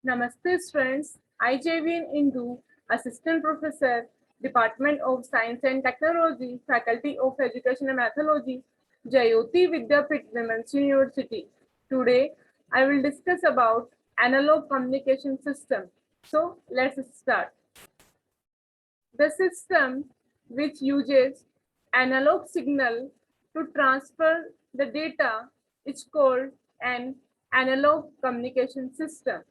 Namaste students, I Javin Indu, Assistant Professor, Department of Science and Technology, Faculty of Education and Methodology, Jayoti Vidyapith Women's University. Today, I will discuss about analog communication system. So, let's start. The system which uses analog signal to transfer the data is called an analog communication system.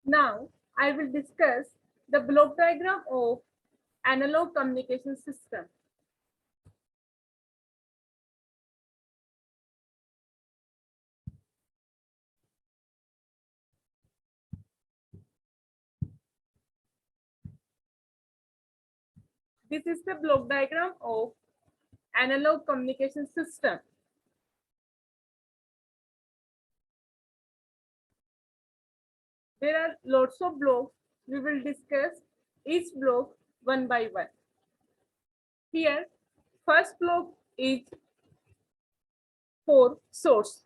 Now, I will discuss the block diagram of analog communication system. This is the block diagram of analog communication system. There are lots of blocks. We will discuss each block one by one. Here, first block is for source.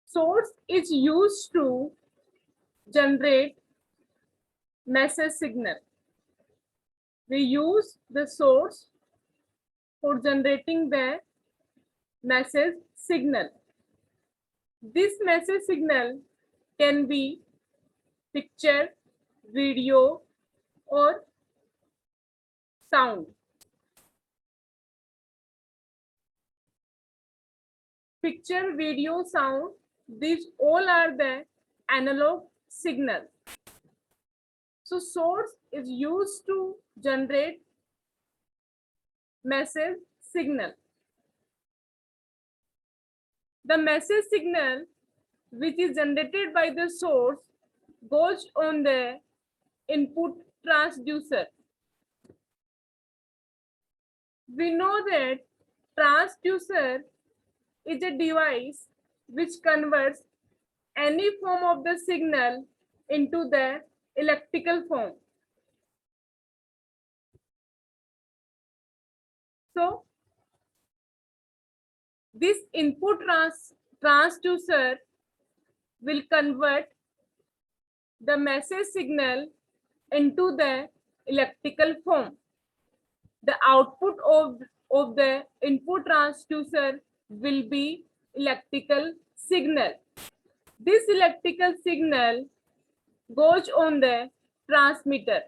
Source is used to generate message signal. We use the source for generating the message signal. This message signal can be picture, video, or sound. Picture, video, sound, these all are the analog signals. So source is used to generate message signal. The message signal which is generated by the source goes on the input transducer. We know that transducer is a device which converts any form of the signal into the electrical form. So, this input transducer will convert the message signal into the electrical form. The output of the input transducer will be electrical signal. This electrical signal goes on the transmitter.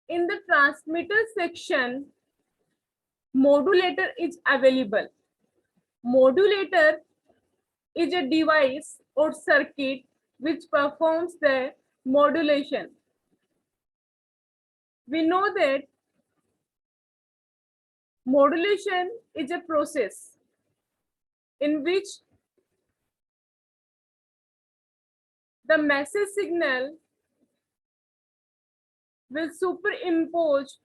In the transmitter section, modulator is available. Modulator is a device or circuit which performs the modulation. We know that modulation is a process in which the message signal will superimpose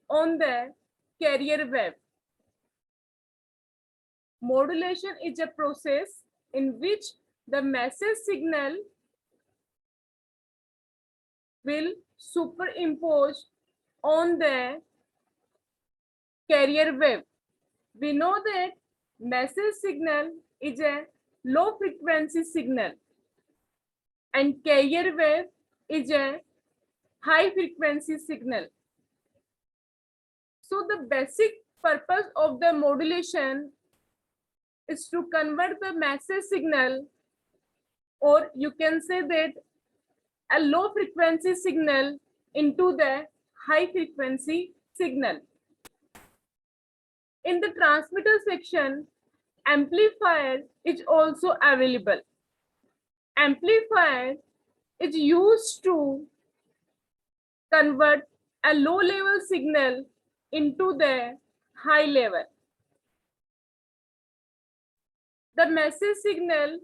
on the carrier wave. Modulation is a process in which the message signal will superimpose on the carrier wave. We know that message signal is a low frequency signal and carrier wave is a high frequency signal. So the basic purpose of the modulation is to convert the message signal, or you can say that a low frequency signal into the high frequency signal. In the transmitter section, amplifier is also available. Amplifier is used to convert a low level signal into the high level. The message signal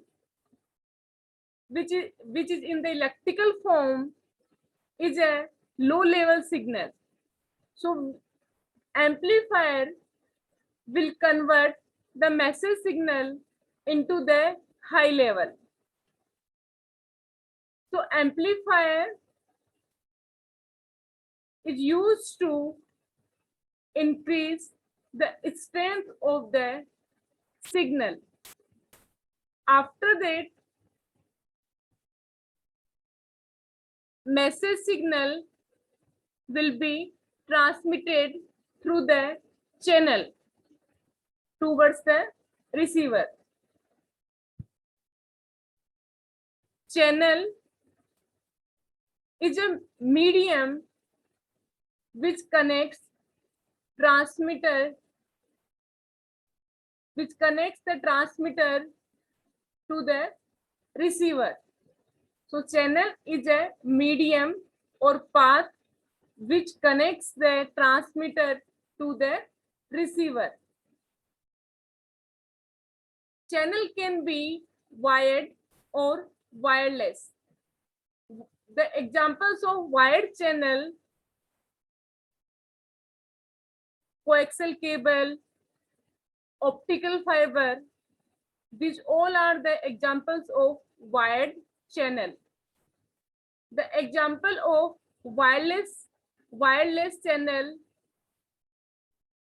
which is in the electrical form is a low level signal. So amplifier will convert the message signal into the high level. So amplifier is used to increase the strength of the signal. After that, message signal will be transmitted through the channel towards the receiver. Channel is a medium which connects the transmitter to the receiver. So channel is a medium or path which connects the transmitter to the receiver. Channel can be wired or wireless. The examples of wired channel: coaxial cable, optical fiber. These all are the examples of wired channel. The example of wireless channel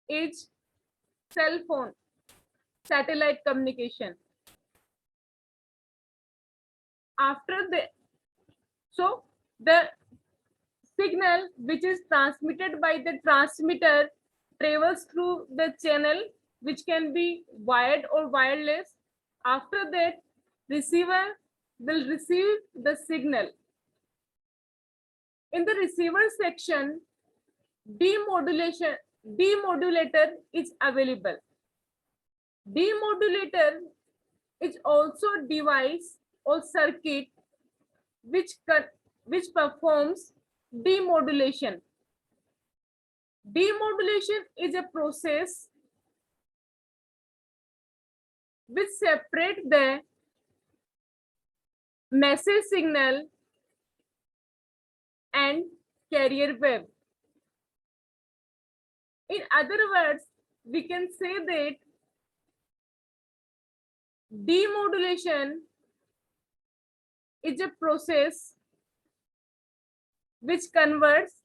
is cell phone, satellite communication. So the signal which is transmitted by the transmitter travels through the channel, which can be wired or wireless. After that, receiver will receive the signal. In the receiver section, demodulator is available. Demodulator is also a device or circuit which performs demodulation. Demodulation is a process which separates the message signal and carrier wave. In other words, we can say that demodulation is a process which converts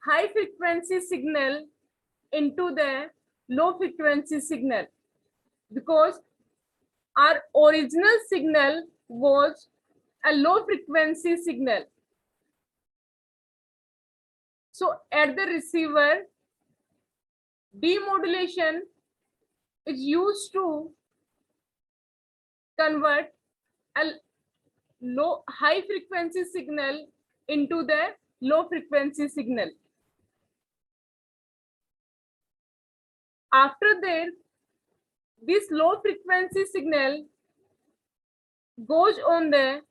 high frequency signal into the low frequency signal, because our original signal was a low frequency signal. So at the receiver, demodulation is used to convert a high frequency signal into the low frequency signal. After that, this low frequency signal goes on the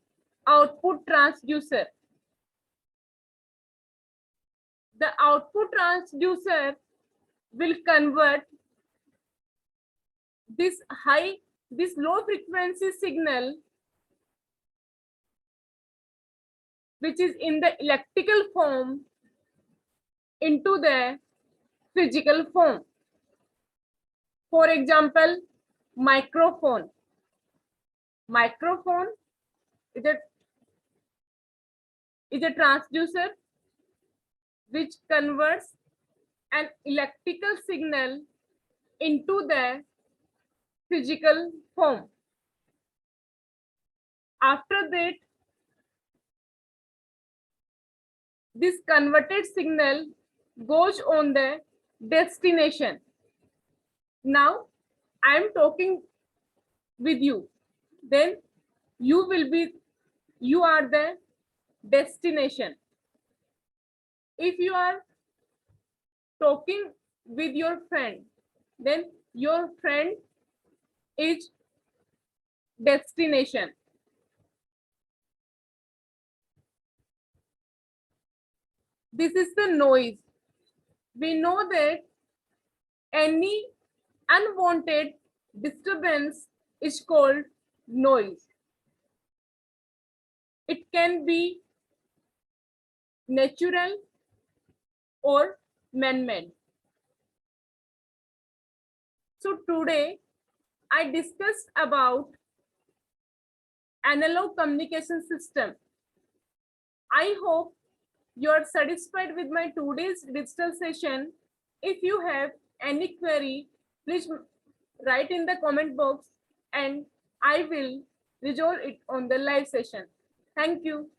output transducer. The output transducer will convert this low frequency signal, which is in the electrical form, into the physical form. For example, microphone. Microphone is a transducer which converts an electrical signal into the physical form. After that, this converted signal goes on the destination. Now I am talking with you, then you are the destination. If you are talking with your friend, then Your friend is destination. This is the noise. We know that any unwanted disturbance is called noise. It can be natural or man-made. So today I discussed about analog communication system. I hope you are satisfied with my today's digital session. If you have any query, please write in the comment box and I will resolve it on the live session. Thank you.